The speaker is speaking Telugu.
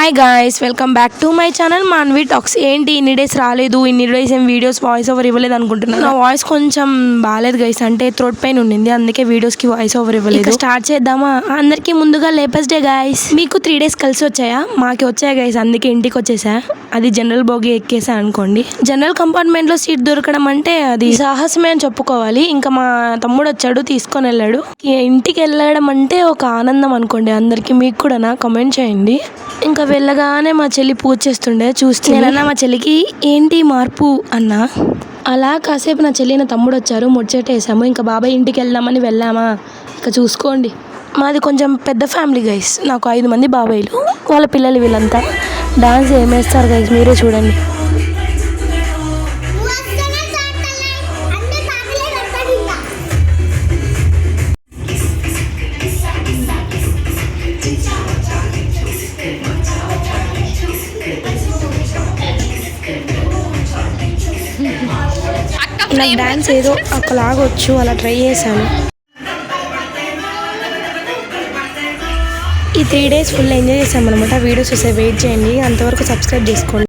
Hi guys, welcome back to my channel Manvi talks. ఏంటి ఇన్ని డేస్ రాలేదు, ఇన్ని డేస్ ఏం వీడియోస్ వాయిస్ ఓవర్ ఇవ్వలేదు అనుకుంటున్నాను. నా వాయిస్ కొంచెం బాగాలేదు గైస్, అంటే థ్రోట్ పెయిన్ ఉండింది, అందుకే వీడియోస్కి వాయిస్ ఓవర్ ఇవ్వలేదు. స్టార్ట్ చేద్దామా? అందరికీ ముందుగా లేపెస్ట్ డే గాయ్స్. మీకు 3 days కలిసి వచ్చాయా? మాకి వచ్చాయి గైస్, అందుకే ఇంటికి వచ్చేసా. అది జనరల్ బోగి ఎక్కేసా అనుకోండి. జనరల్ కంపార్ట్మెంట్ లో సీట్ దొరకడం అంటే అది సాహసమే అని చెప్పుకోవాలి. ఇంకా మా తమ్ముడు వచ్చాడు, తీసుకొని వెళ్ళాడు. ఇంటికి వెళ్ళడం అంటే ఒక ఆనందం అనుకోండి అందరికి. మీకు కూడా నా కమెంట్ చేయండి. ఇంకా వెళ్ళగానే మా చెల్లి పూజ చేస్తుండే చూస్తే నేనన్నా మా చెల్లికి ఏంటి మార్పు అన్నా. అలా కాసేపు నా చెల్లి నా తమ్ముడు వచ్చారు, ముడిచెట్టేసాము. ఇంకా బాబాయ్ ఇంటికి వెళ్దామని వెళ్ళామా. ఇంకా చూసుకోండి, మాది కొంచెం పెద్ద ఫ్యామిలీ గైస్. నాకు 5 మంది బాబాయిలు, వాళ్ళ పిల్లలు వీళ్ళంతా. డాన్స్ ఏమేస్తారు గైస్, మీరే చూడండి. నాకు డాన్స్ ఏదో ఒకలాగొచ్చు, అలా ట్రై చేశాను. ఈ 3 days ఫుల్ ఎంజాయ్ చేసామన్నమాట. వీడియోస్ వస్తే వెయిట్ చేయండి, అంతవరకు సబ్స్క్రైబ్ చేసుకోండి.